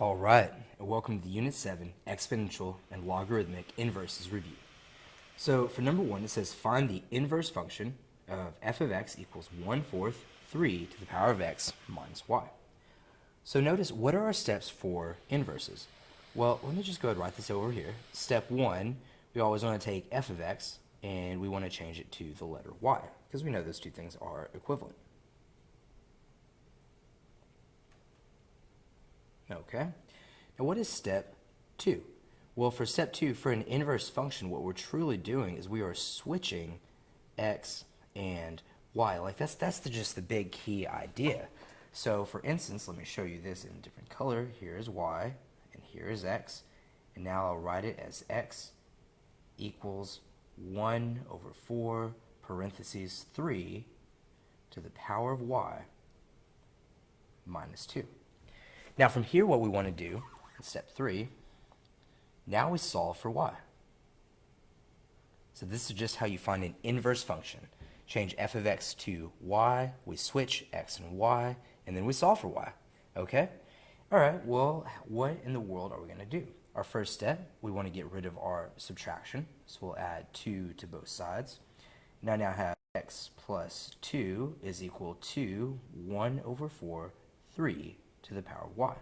All right, and welcome to the Unit 7 Exponential and Logarithmic Inverses Review. So for number 1, it says find the inverse function of f of x equals 1/4 3 to the power of x minus y. So notice, what are our steps for inverses? Well, let me just go ahead and write this over here. Step 1, we always want to take f of x and we want to change it to the letter y because we know those two things are equivalent. Okay. Now what is step 2? Well, for step 2, for an inverse function, what we're truly doing is we are switching x and y. Like that's just the big key idea. So for instance, let me show you this in a different color. Here is y and here is x. And now I'll write it as x equals 1/4 parentheses 3 to the power of y minus 2. Now from here, what we want to do in step 3, now we solve for y. So this is just how you find an inverse function. Change f of x to y, we switch x and y, and then we solve for y. Okay? All right, well, what in the world are we going to do? Our first step, we want to get rid of our subtraction. So we'll add 2 to both sides. Now have x plus 2 is equal to 1/4 3 to the power of y.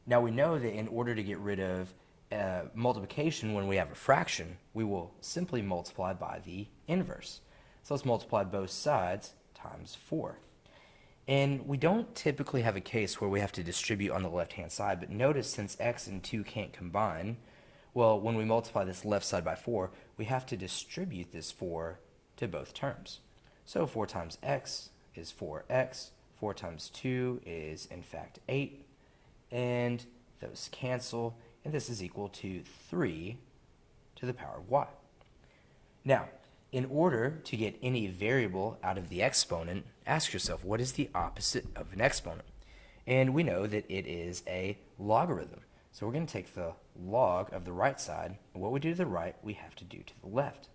Now we know that in order to get rid of multiplication when we have a fraction, we will simply multiply by the inverse. So let's multiply both sides times 4. And we don't typically have a case where we have to distribute on the left-hand side, but notice since x and 2 can't combine, well, when we multiply this left side by 4, we have to distribute this 4 to both terms. So 4 times x is 4x, 4 times 2 is in fact 8, and those cancel, and this is equal to 3 to the power of y. Now, in order to get any variable out of the exponent, ask yourself, what is the opposite of an exponent? And we know that it is a logarithm. So we're going to take the log of the right side, and what we do to the right, we have to do to the left.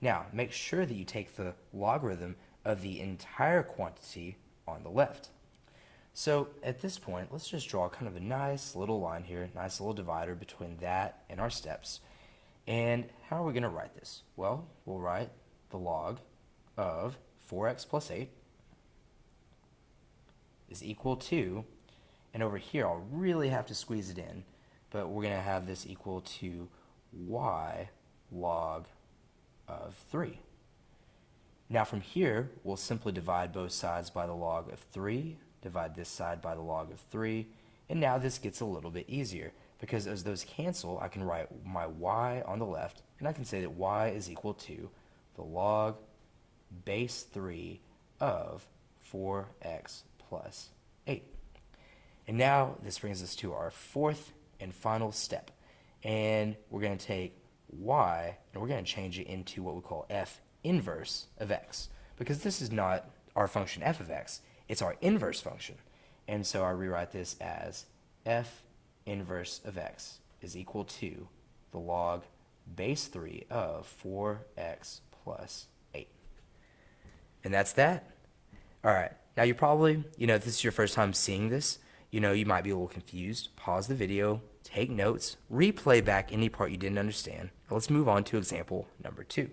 Now, make sure that you take the logarithm of the entire quantity on the left. So at this point, let's just draw kind of a nice little line here, nice little divider between that and our steps. And how are we going to write this? Well, we'll write the log of 4x plus 8 is equal to, and over here I'll really have to squeeze it in, but we're going to have this equal to y log of 3. Now from here, we'll simply divide both sides by the log of 3, divide this side by the log of 3, and now this gets a little bit easier because as those cancel, I can write my y on the left, and I can say that y is equal to the log base 3 of 4x plus 8. And now this brings us to our fourth and final step, and we're going to take y and we're going to change it into what we call f inverse of x, because this is not our function f of x, it's our inverse function. And so I rewrite this as f inverse of x is equal to the log base 3 of 4x plus 8. And that's that. All right. Now you probably, if this is your first time seeing this, you might be a little confused. Pause the video, take notes, replay back any part you didn't understand. Now let's move on to example number 2.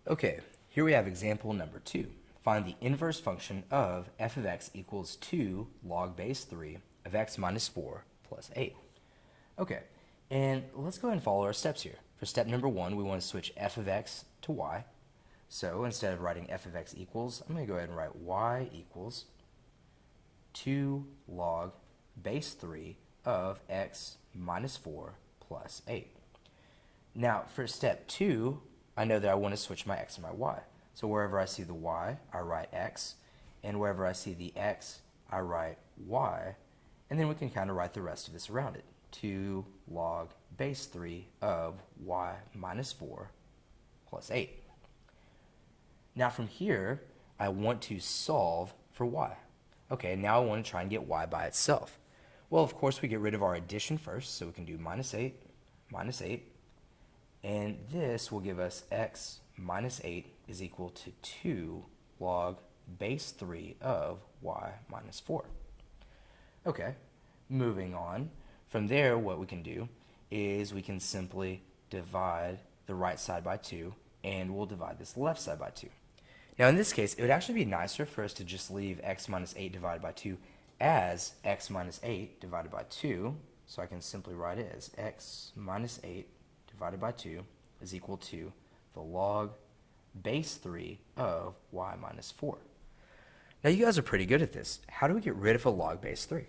Okay, here we have example number 2. Find the inverse function of f of x equals 2 log base 3 of x minus 4 plus 8. Okay, and let's go ahead and follow our steps here. For step number 1, we want to switch f of x to y. So instead of writing f of x equals, I'm going to go ahead and write y equals 2 log base 3 of x minus 4 plus 8. Now for step 2, I know that I want to switch my x and my y. So wherever I see the y, I write x, and wherever I see the x, I write y, and then we can kind of write the rest of this around it. 2 log base 3 of y minus 4 plus 8. Now from here, I want to solve for y. Okay, now I want to try and get y by itself. Well, of course, we get rid of our addition first, so we can do minus 8, and this will give us x minus 8 is equal to 2 log base 3 of y minus 4. Okay, moving on, from there what we can do is we can simply divide the right side by 2, and we'll divide this left side by 2. Now in this case, it would actually be nicer for us to just leave x minus 8 divided by 2 as x minus 8 divided by 2. So I can simply write it as x minus 8 divided by 2 is equal to the log base 3 of y minus 4. Now you guys are pretty good at this. How do we get rid of a log base 3?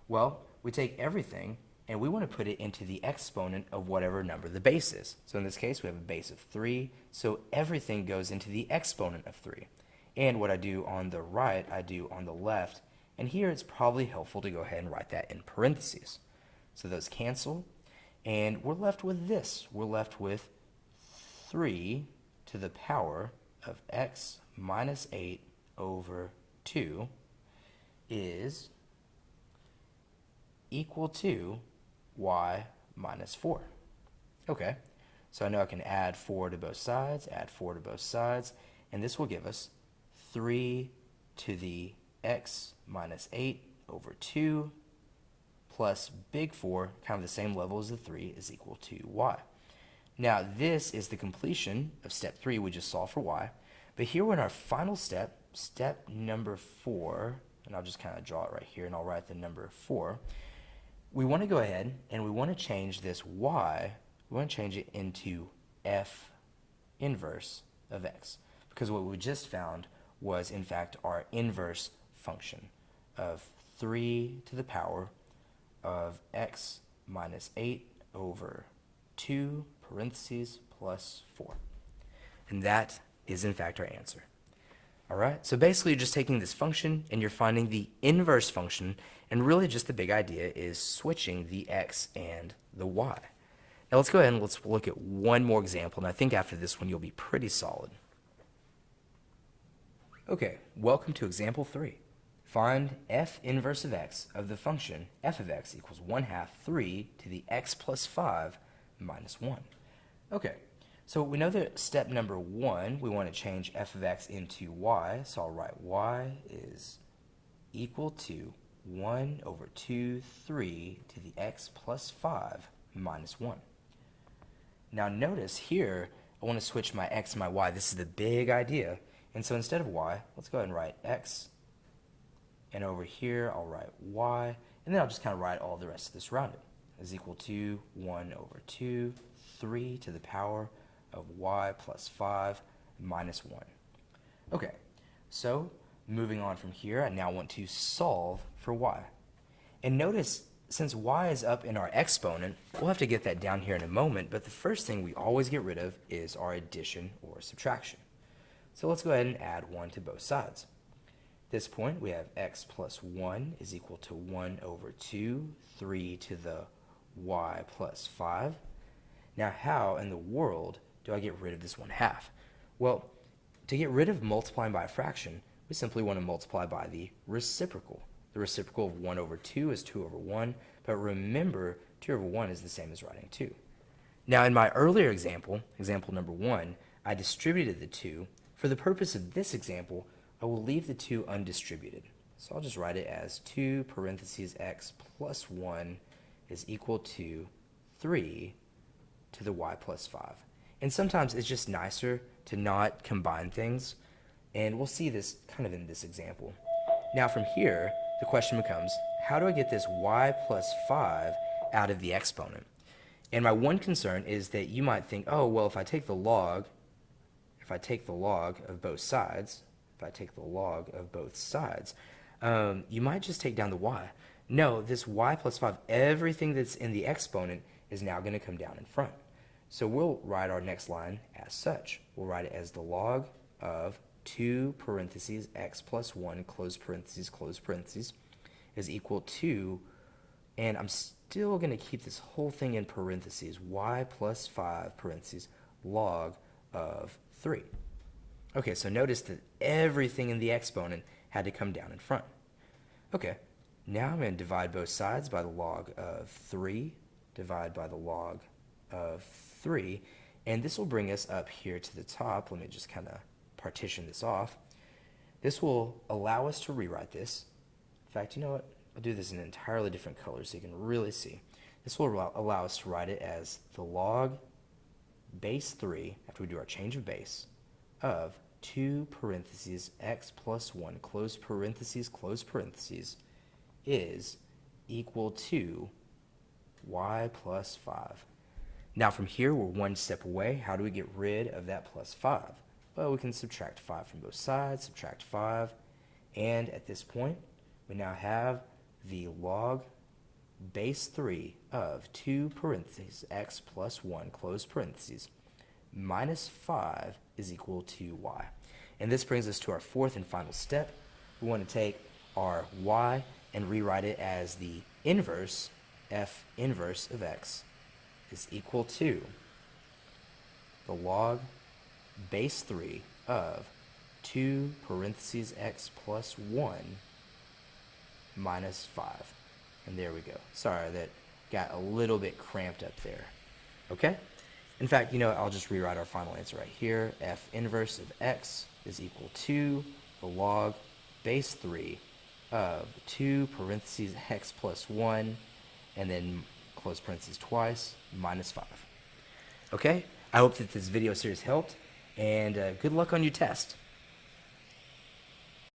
Well, we take everything and we want to put it into the exponent of whatever number the base is. So in this case, we have a base of 3, so everything goes into the exponent of 3. And what I do on the right, I do on the left, and here it's probably helpful to go ahead and write that in parentheses. So those cancel, and we're left with this. We're left with 3 to the power of x minus 8 over 2 is equal to y minus 4. Okay, so I know I can add 4 to both sides, and this will give us 3 to the x minus 8 over 2 plus big 4, kind of the same level as the 3, is equal to y. Now this is the completion of step 3 we just solved for y, but here we're in our final step, step number 4, and I'll just kind of draw it right here and I'll write the number 4. We want to go ahead and we want to change this y, we want to change it into f inverse of x, because what we just found was in fact our inverse function of 3 to the power of x minus 8 over 2 parentheses plus 4. And that is in fact our answer. Alright, so basically you're just taking this function and you're finding the inverse function, and really just the big idea is switching the x and the y. Now let's go ahead and let's look at one more example, and I think after this one you'll be pretty solid. Okay, welcome to example 3. Find f inverse of x of the function f of x equals 1/2 3 to the x plus 5 minus 1. Okay, so we know that step number 1, we want to change f of x into y, so I'll write y is equal to 1 over 2, 3 to the x plus 5 minus 1. Now notice here, I want to switch my x and my y. This is the big idea. And so instead of y, let's go ahead and write x. And over here, I'll write y. And then I'll just kind of write all the rest of this around it. Is equal to 1 over 2, 3 to the power of y plus 5 minus 1. Okay, so moving on from here, I now want to solve for y. And notice, since y is up in our exponent, we'll have to get that down here in a moment, but the first thing we always get rid of is our addition or subtraction. So let's go ahead and add 1 to both sides. At this point, we have x plus 1 is equal to 1 over 2, 3 to the y plus 5. Now how in the world do I get rid of this 1/2? Well, to get rid of multiplying by a fraction, we simply want to multiply by the reciprocal. The reciprocal of 1 over 2 is 2 over 1, but remember 2 over 1 is the same as writing 2. Now in my earlier example, example number 1, I distributed the 2. For the purpose of this example, I will leave the 2 undistributed. So I'll just write it as 2 parentheses x plus 1 is equal to 3 to the y plus 5. And sometimes it's just nicer to not combine things, and we'll see this kind of in this example. Now from here, the question becomes, how do I get this y plus 5 out of the exponent? And my one concern is that you might think, oh, well, if I take the log of both sides, you might just take down the y. No, this y plus 5, everything that's in the exponent is now going to come down in front. So we'll write our next line as such. We'll write it as the log of 2 parentheses x plus 1 close parentheses is equal to, and I'm still going to keep this whole thing in parentheses, y plus 5 parentheses log of 3. Okay, so notice that everything in the exponent had to come down in front. Okay, now I'm going to divide both sides by the log of 3, divide by the log of 3, and this will bring us up here to the top. Let me just kind of partition this off. This will allow us to rewrite this. In fact, you know what? I'll do this in an entirely different color so you can really see. This will allow us to write it as the log base 3, after we do our change of base, of 2 parentheses x plus 1 close parentheses is equal to y plus 5. Now from here, we're one step away. How do we get rid of that plus 5? Well, we can subtract 5 from both sides, subtract 5, and at this point, we now have the log base 3 of 2 parentheses x plus 1 close parentheses minus 5 is equal to y. And this brings us to our fourth and final step. We want to take our y and rewrite it as the inverse, f inverse of x is equal to the log base 3 of 2 parentheses x plus 1 minus 5. And there we go. Sorry, that got a little bit cramped up there. Okay? In fact, you know, I'll just rewrite our final answer right here. F inverse of x is equal to the log base 3 of 2 parentheses x plus 1, and then close parentheses twice, minus 5. Okay? I hope that this video series helped, and good luck on your test.